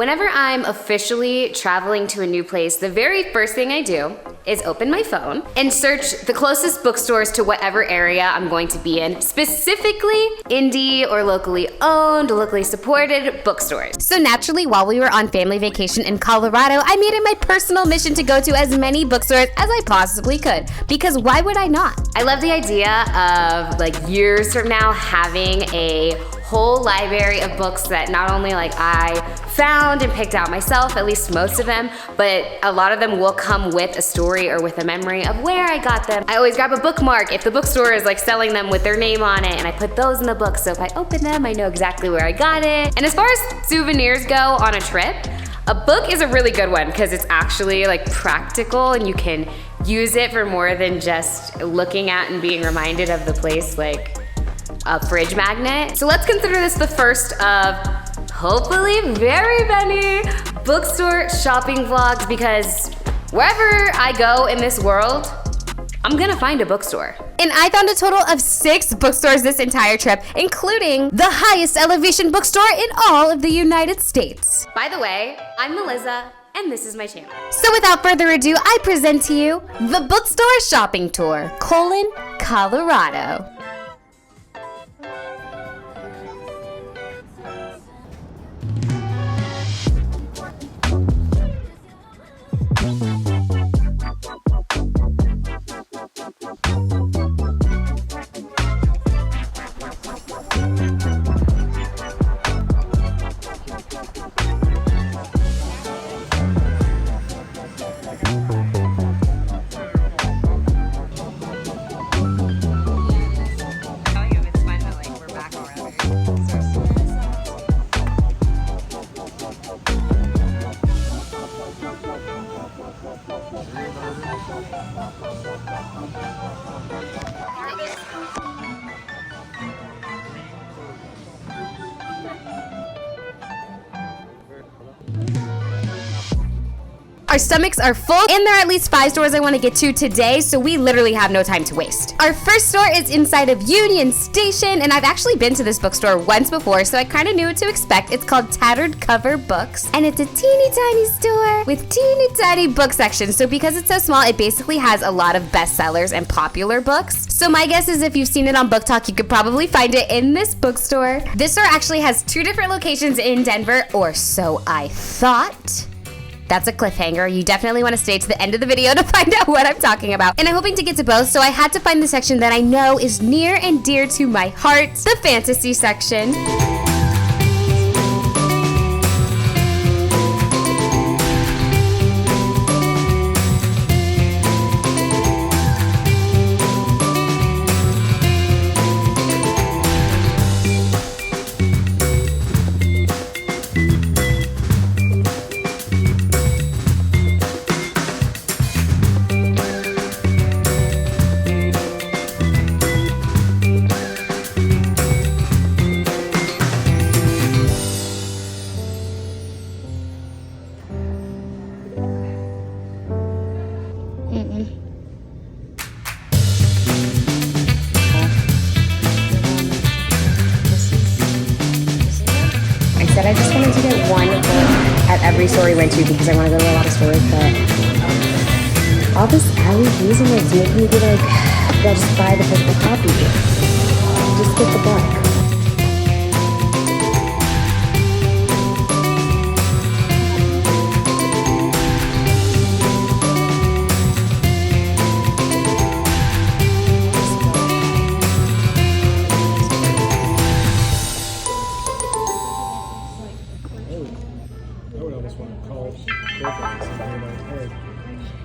Whenever I'm officially traveling to a new place, the very first thing I do is open my phone and search the closest bookstores to whatever area I'm going to be in, specifically indie or locally owned, locally supported bookstores. So naturally, while we were on family vacation in Colorado, I made it my personal mission to go to as many bookstores as I possibly could, because why would I not? I love the idea of like years from now having a whole library of books that not only like I found and picked out myself, at least most of them, but a lot of them will come with a story or with a memory of where I got them. I always grab a bookmark if the bookstore is like selling them with their name on it, and I put those in the book, so if I open them, I know exactly where I got it. And as far as souvenirs go on a trip, a book is a really good one because it's actually like practical and you can use it for more than just looking at and being reminded of the place, like a fridge magnet. So let's consider this the first of hopefully very many bookstore shopping vlogs, because wherever I go in this world, I'm gonna find a bookstore. And I found a total of 6 bookstores this entire trip, including the highest elevation bookstore in all of the United States. By the way, I'm Melizza, and this is my channel. So without further ado, I present to you the Bookstore Shopping Tour, Colorado. Our stomachs are full, and there are at least 5 stores I want to get to today, so we literally have no time to waste. Our first store is inside of Union Station, and I've actually been to this bookstore once before, so I kind of knew what to expect. It's called Tattered Cover Books, and it's a teeny tiny store with teeny tiny book sections. So because it's so small, it basically has a lot of bestsellers and popular books. So my guess is if you've seen it on Book Talk, you could probably find it in this bookstore. This store actually has 2 different locations in Denver, or so I thought. That's a cliffhanger. You definitely want to stay to the end of the video to find out what I'm talking about. And I'm hoping to get to both, so I had to find the section that I know is near and dear to my heart, the fantasy section. I just wanted to get one book at every store we went to because I want to go to a lot of stores, but all this LEDs and it's making me be like, yeah, just buy the physical copy. Just get the book.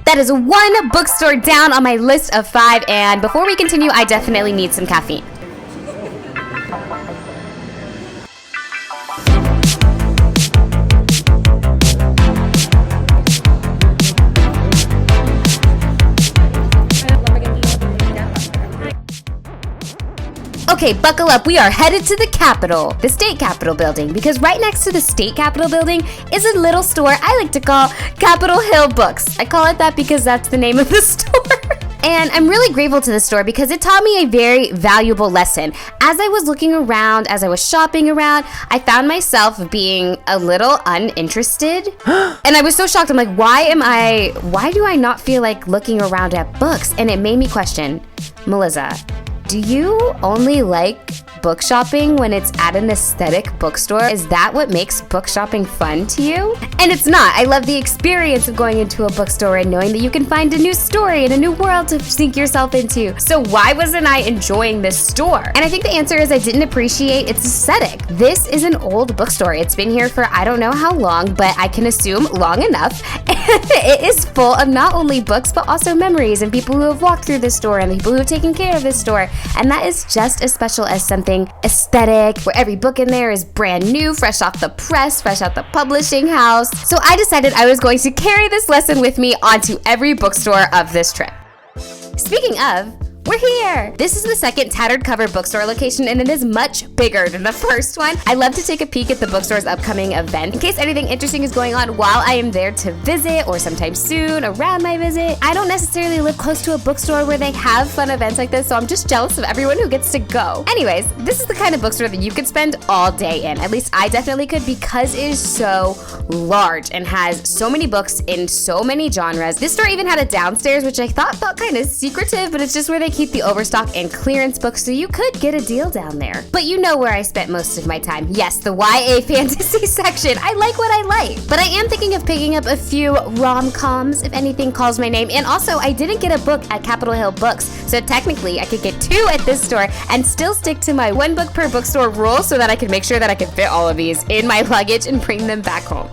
That is 1 bookstore down on my list of 5, and before we continue, I definitely need some caffeine. Okay, buckle up. We are headed to the Capitol, the state Capitol building, because right next to the state Capitol building is a little store I like to call Capitol Hill Books. I call it that because that's the name of the store. And I'm really grateful to this store because it taught me a very valuable lesson. As I was looking around, as I was shopping around, I found myself being a little uninterested. And I was so shocked. I'm like, why do I not feel like looking around at books? And it made me question, Melizza, do you only like book shopping when it's at an aesthetic bookstore? Is that what makes book shopping fun to you? And it's not. I love the experience of going into a bookstore and knowing that you can find a new story and a new world to sink yourself into. So why wasn't I enjoying this store? And I think the answer is I didn't appreciate its aesthetic. This is an old bookstore. It's been here for I don't know how long, but I can assume long enough. It is full of not only books, but also memories and people who have walked through this store and the people who have taken care of this store. And that is just as special as something aesthetic, where every book in there is brand new, fresh off the press, fresh out the publishing house. So I decided I was going to carry this lesson with me onto every bookstore of this trip. Speaking of, we're here! This is the second Tattered cover bookstore location, and it is much bigger than the first one. I love to take a peek at the bookstore's upcoming event in case anything interesting is going on while I am there to visit, or sometime soon around my visit. I don't necessarily live close to a bookstore where they have fun events like this, so I'm just jealous of everyone who gets to go. Anyways, this is the kind of bookstore that you could spend all day in. At least I definitely could, because it is so large and has so many books in so many genres. This store even had a downstairs, which I thought felt kind of secretive, but it's just where they keep the overstock and clearance books, so you could get a deal down there. But you know where I spent most of my time. Yes, the YA fantasy section. I like what I like. But I am thinking of picking up a few rom-coms if anything calls my name. And also, I didn't get a book at Capitol Hill Books, so technically I could get 2 at this store and still stick to my 1 book per bookstore rule so that I can make sure that I can fit all of these in my luggage and bring them back home.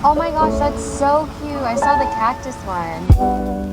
Oh my gosh, that's so cute. I saw the cactus one.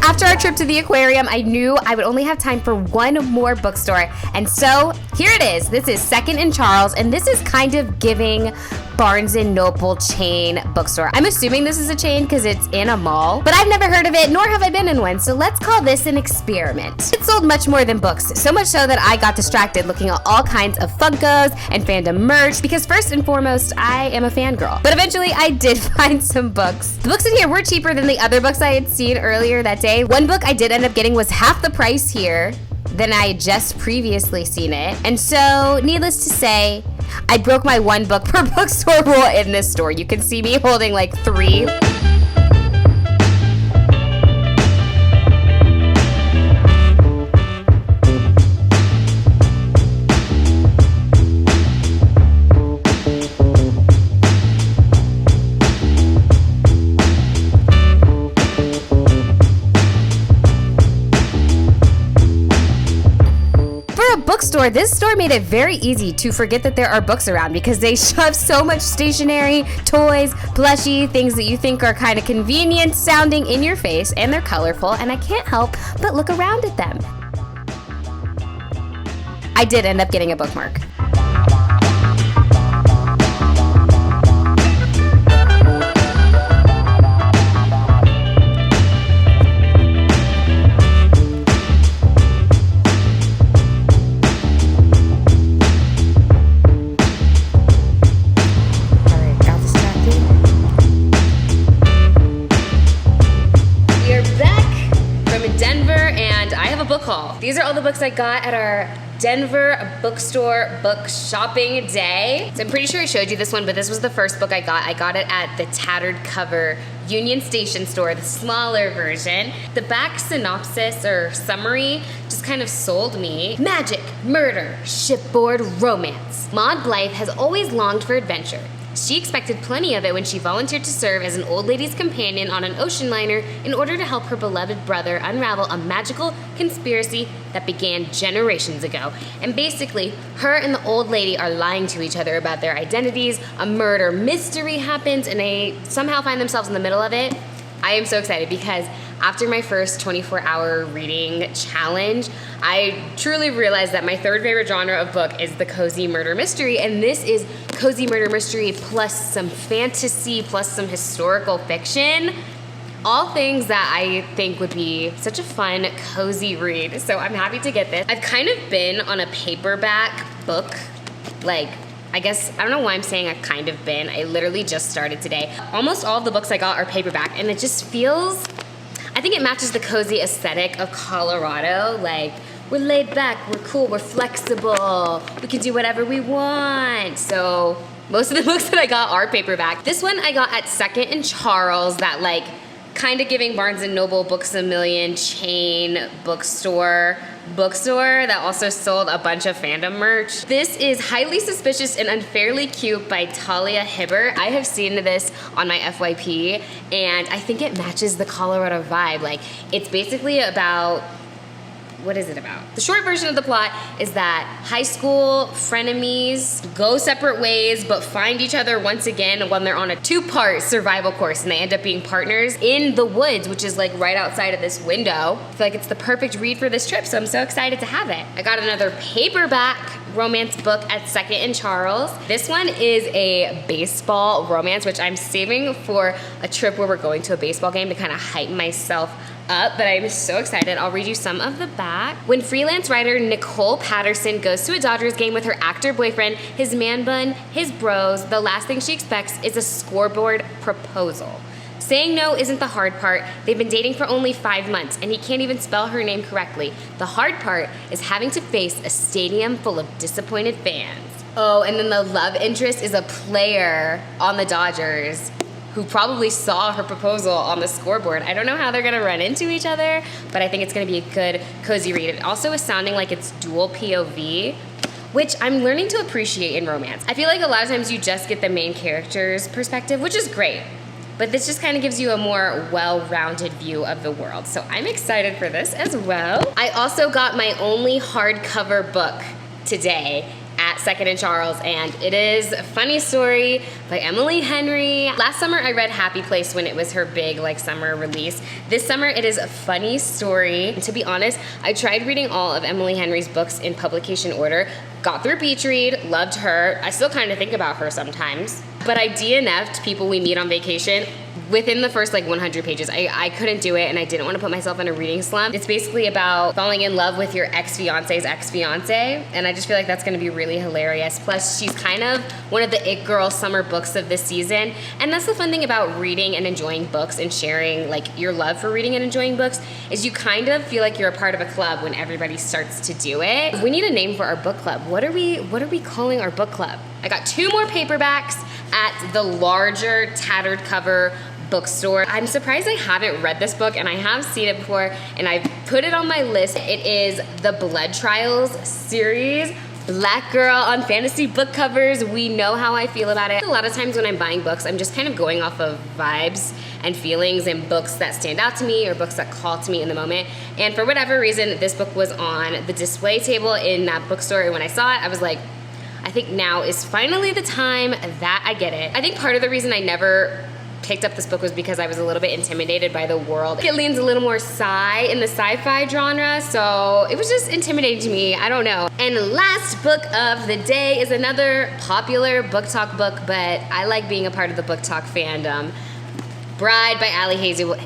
After our trip to the aquarium, I knew I would only have time for one more bookstore. And so here it is. This is 2nd and Charles, and this is kind of giving Barnes & Noble chain bookstore. I'm assuming this is a chain because it's in a mall, but I've never heard of it, nor have I been in one, so let's call this an experiment. It sold much more than books, so much so that I got distracted looking at all kinds of Funkos and fandom merch, because first and foremost, I am a fangirl. But eventually, I did find some books. The books in here were cheaper than the other books I had seen earlier that day. One book I did end up getting was half the price here than I had just previously seen it, and so, needless to say, I broke my 1 book per bookstore rule in this store. You can see me holding like 3. Bookstore, this store made it very easy to forget that there are books around because they shove so much stationery, toys, plushie, things that you think are kind of convenient sounding in your face, and they're colorful, and I can't help but look around at them. I did end up getting a bookmark. books I got at our Denver bookstore book shopping day. So I'm pretty sure I showed you this one, but this was the first book I got. I got it at the Tattered cover Union Station store, the smaller version. The back synopsis or summary just kind of sold me. Magic, murder, shipboard romance. Maud Blythe has always longed for adventure. She expected plenty of it when she volunteered to serve as an old lady's companion on an ocean liner in order to help her beloved brother unravel a magical conspiracy that began generations ago. And basically, her and the old lady are lying to each other about their identities, a murder mystery happens, and they somehow find themselves in the middle of it. I am so excited because after my first 24-hour reading challenge, I truly realized that my third favorite genre of book is the cozy murder mystery, and this is cozy murder mystery plus some fantasy plus some historical fiction. All things that I think would be such a fun, cozy read. So I'm happy to get this. I've kind of been on a paperback book, I don't know why I'm saying I've kind of been. I literally just started today. Almost all of the books I got are paperback, and it just feels, I think it matches the cozy aesthetic of Colorado. Like, we're laid back, we're cool, we're flexible, we can do whatever we want. So most of the books that I got are paperback. This one I got at Second and Charles, that kind of giving Barnes & Noble, Books A Million chain bookstore that also sold a bunch of fandom merch. This is Highly Suspicious and Unfairly Cute by Talia Hibbert. I have seen this on my FYP, and I think it matches the Colorado vibe. It's basically about, what is it about? The short version of the plot is that high school frenemies go separate ways but find each other once again when they're on a two-part survival course, and they end up being partners in the woods, which is right outside of this window. I feel like it's the perfect read for this trip, so I'm so excited to have it. I got another paperback romance book at Second and Charles. This one is a baseball romance, which I'm saving for a trip where we're going to a baseball game to kind of hype myself up, but I'm so excited. I'll read you some of the back. When freelance writer Nicole Patterson goes to a Dodgers game with her actor boyfriend, his man bun, his bros, the last thing she expects is a scoreboard proposal. Saying no isn't the hard part. They've been dating for only 5 months, and he can't even spell her name correctly. The hard part is having to face a stadium full of disappointed fans. Oh, and then the love interest is a player on the Dodgers who probably saw her proposal on the scoreboard. I don't know how they're gonna run into each other, but I think it's gonna be a good, cozy read. It also is sounding like it's dual POV, which I'm learning to appreciate in romance. I feel like a lot of times you just get the main character's perspective, which is great, but this just kind of gives you a more well-rounded view of the world. So I'm excited for this as well. I also got my only hardcover book today at Second and Charles, and it is A Funny Story by Emily Henry. Last summer I read Happy Place when it was her big summer release. This summer it is A Funny Story. And to be honest, I tried reading all of Emily Henry's books in publication order, got through Beach Read, loved her. I still kind of think about her sometimes. But I DNF'd People We Meet on Vacation within the first 100 pages. I couldn't do it, and I didn't want to put myself in a reading slump. It's basically about falling in love with your ex-fiance's ex-fiance, and I just feel like that's gonna be really hilarious. Plus, she's kind of one of the it girl summer books of this season, and that's the fun thing about reading and enjoying books and sharing your love for reading and enjoying books, is you kind of feel like you're a part of a club when everybody starts to do it. We need a name for our book club. What are we calling our book club? I got 2 more paperbacks at the larger Tattered cover bookstore. I'm surprised I haven't read this book, and I have seen it before, and I've put it on my list. It is the Blood Trials series. Black girl on fantasy book covers. We know how I feel about it. A lot of times when I'm buying books, I'm just kind of going off of vibes and feelings and books that stand out to me or books that call to me in the moment. And for whatever reason, this book was on the display table in that bookstore, and when I saw it, I was like, I think now is finally the time that I get it. I think part of the reason I never picked up this book was because I was a little bit intimidated by the world. It leans a little more in the sci-fi genre, so it was just intimidating to me. I don't know. And last book of the day is another popular book talk book, but I like being a part of the book talk fandom. Bride by Allie Hazelwood.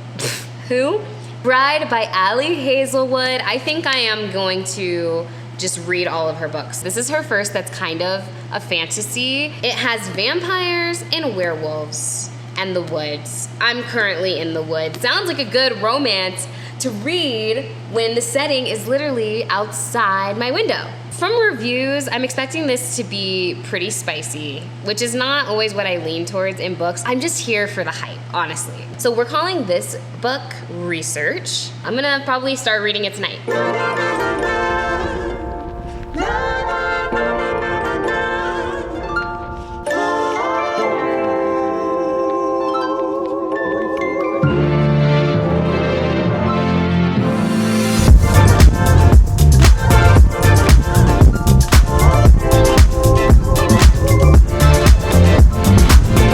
Who? Bride by Allie Hazelwood. I think I am going to just read all of her books. This is her first that's kind of a fantasy. It has vampires and werewolves and the woods. I'm currently in the woods. Sounds like a good romance to read when the setting is literally outside my window. From reviews, I'm expecting this to be pretty spicy, which is not always what I lean towards in books. I'm just here for the hype, honestly. So we're calling this book Research. I'm gonna probably start reading it tonight.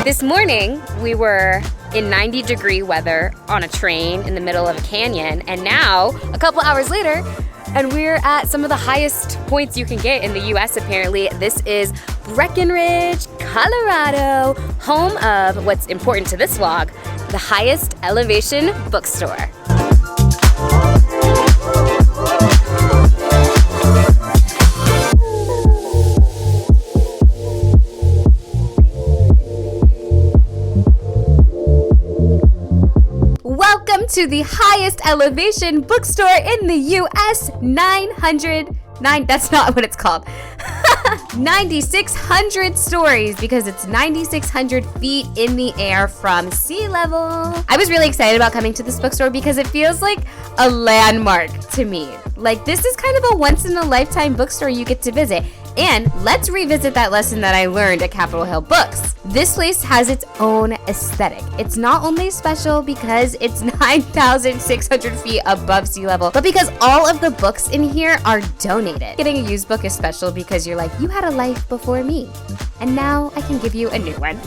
This morning, we were in 90-degree weather on a train in the middle of a canyon, and now, a couple hours later, and we're at some of the highest points you can get in the US apparently. This is Breckenridge, Colorado, home of what's important to this vlog, the highest elevation bookstore. Welcome to the highest elevation bookstore in the US, 909, that's not what it's called, 9,600 stories, because it's 9,600 feet in the air from sea level. I was really excited about coming to this bookstore because it feels like a landmark to me. Like, this is kind of a once-in-a-lifetime bookstore you get to visit. And let's revisit that lesson that I learned at Capitol Hill Books. This place has its own aesthetic. It's not only special because it's 9,600 feet above sea level, but because all of the books in here are donated. Getting a used book is special because you're like, you had a life before me, and now I can give you a new one.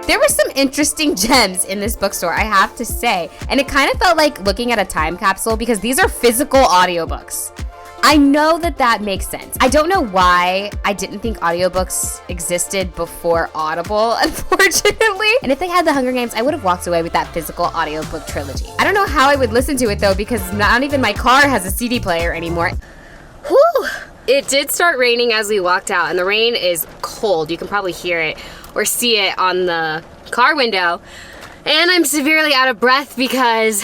There were some interesting gems in this bookstore, I have to say. And it kind of felt like looking at a time capsule because these are physical audiobooks. I know that makes sense. I don't know why I didn't think audiobooks existed before Audible, unfortunately. And if they had The Hunger Games, I would have walked away with that physical audiobook trilogy. I don't know how I would listen to it though, because not even my car has a CD player anymore. Whew! It did start raining as we walked out, and the rain is cold. You can probably hear it or see it on the car window. And I'm severely out of breath because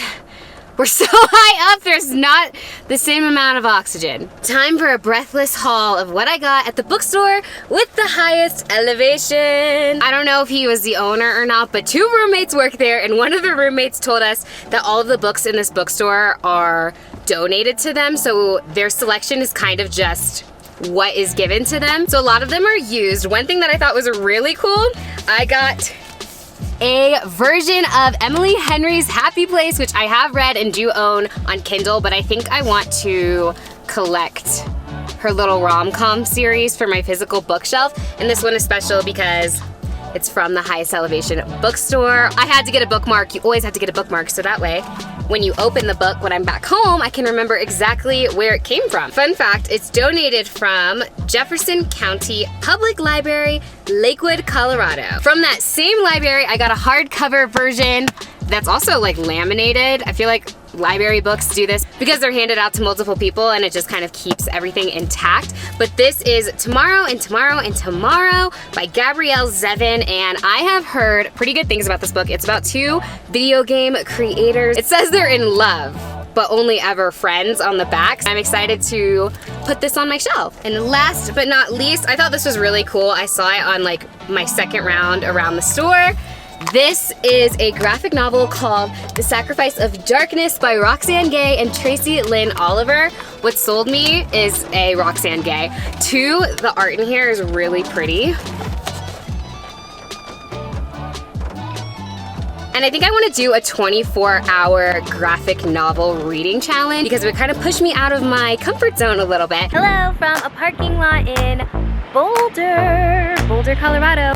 we're so high up, there's not the same amount of oxygen. Time for a breathless haul of what I got at the bookstore with the highest elevation. I don't know if he was the owner or not, but two roommates work there, and one of the roommates told us that all of the books in this bookstore are donated to them, so their selection is kind of just what is given to them. So a lot of them are used. One thing that I thought was really cool, I got a version of Emily Henry's Happy Place, which I have read and do own on Kindle, but I think I want to collect her little rom-com series for my physical bookshelf. And this one is special because it's from the highest elevation bookstore. I had to get a bookmark. You always have to get a bookmark, so that way when you open the book when I'm back home, I can remember exactly where it came from. Fun fact, it's donated from Jefferson County Public Library, Lakewood, Colorado. From that same library, I got a hardcover version that's also like laminated. I feel like library books do this because they're handed out to multiple people and it just kind of keeps everything intact. But this is Tomorrow and Tomorrow and Tomorrow by Gabrielle Zevin, and I have heard pretty good things about this book. It's about two video game creators. It says they're in love, but only ever friends on the back. I'm excited to put this on my shelf. And last but not least, I thought this was really cool. I saw it on like my second round around the store. This is a graphic novel called The Sacrifice of Darkness by Roxane Gay and Tracy Lynn Oliver. What sold me is a Roxane Gay. Two, the art in here is really pretty. And I think I want to do a 24-hour graphic novel reading challenge because it would kind of push me out of my comfort zone a little bit. Hello from a parking lot in Boulder, Colorado.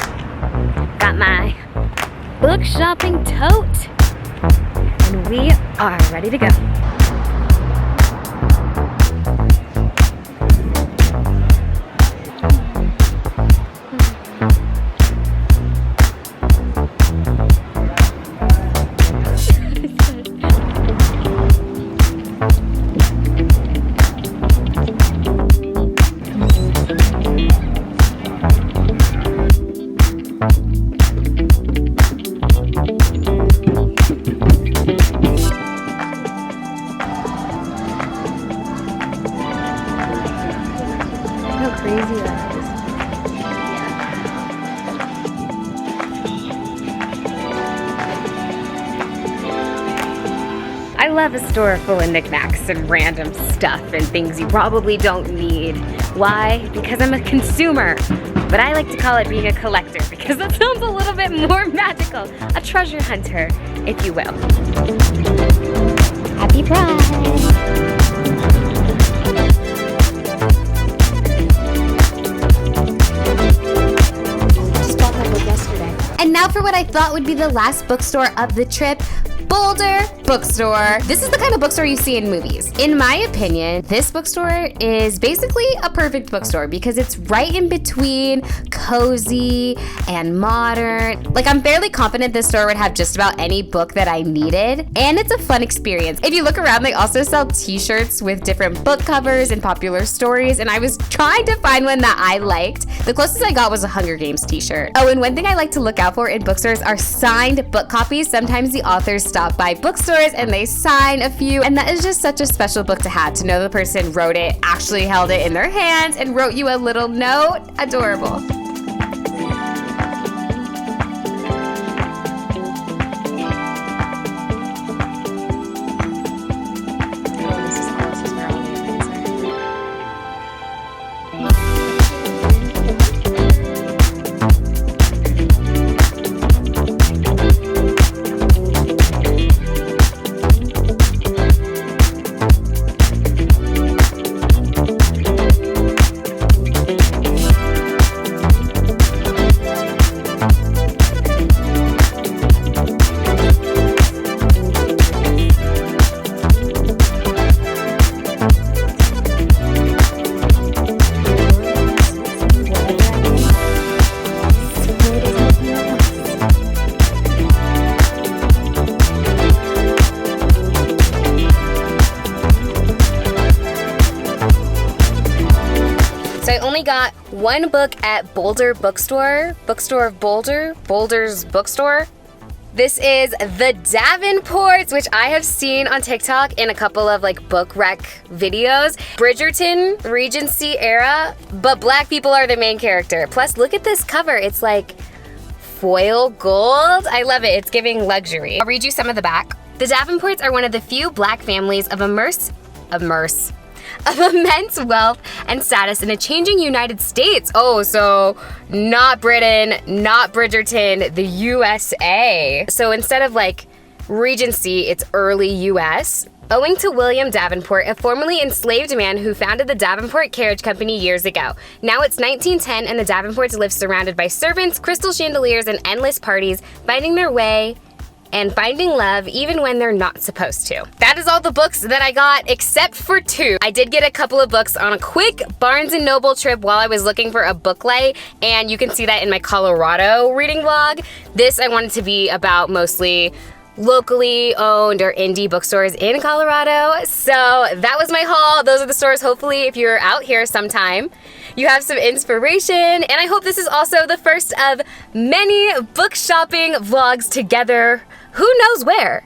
Got my book shopping tote, and we are ready to go. how crazy that is. I love a store full of knickknacks and random stuff and things you probably don't need. Why? Because I'm a consumer. But I like to call it being a collector because that sounds a little bit more magical. A treasure hunter, if you will. Happy Pride! And now for what I thought would be the last bookstore of the trip, Boulder Bookstore. This is the kind of bookstore you see in movies. In my opinion, this bookstore is basically a perfect bookstore because it's right in between cozy and modern. Like, I'm fairly confident this store would have just about any book that I needed, and it's a fun experience. If you look around, they also sell t-shirts with different book covers and popular stories, and I was trying to find one that I liked. The closest I got was a Hunger Games t-shirt. Oh, and one thing I like to look out for in bookstores are signed book copies. Sometimes the authors stop by bookstores and they sign a few, and that is just such a special book to have, to know the person wrote it, actually held it in their hands, and wrote you a little note. Adorable. So I only got one book at Boulder Bookstore, Bookstore of Boulder, Boulder's Bookstore. This is The Davenports, which I have seen on TikTok in a couple of like book rec videos. Bridgerton, Regency era, but black people are the main character. Plus, look at this cover. It's like foil gold. I love it. It's giving luxury. I'll read you some of the back. The Davenports are one of the few black families of immense wealth and status in a changing United States. Oh, so not Britain, not Bridgerton, the USA. So instead of like Regency, it's early US. Owing to William Davenport, a formerly enslaved man who founded the Davenport Carriage Company years ago. Now it's 1910 and the Davenports live surrounded by servants, crystal chandeliers, and endless parties, finding their way and finding love even when they're not supposed to. That is all the books that I got except for two. I did get a couple of books on a quick Barnes & Noble trip while I was looking for a book light, and you can see that in my Colorado reading vlog. This I wanted to be about mostly locally owned or indie bookstores in Colorado. So that was my haul. Those are the stores. Hopefully if you're out here sometime, you have some inspiration, and I hope this is also the first of many book shopping vlogs together. Who knows where?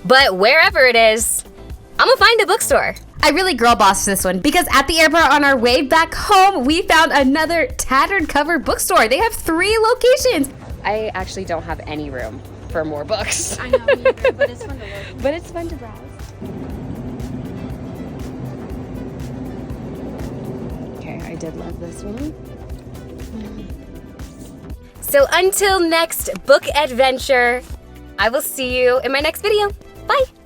But wherever it is, I'm gonna find a bookstore. I really girl bossed this one because at the airport on our way back home, we found another Tattered cover bookstore. They have 3 locations. I actually don't have any room for more books. I know, me either, but it's fun to look. But it's fun to browse. Okay, I did love this one. So until next book adventure, I will see you in my next video. Bye!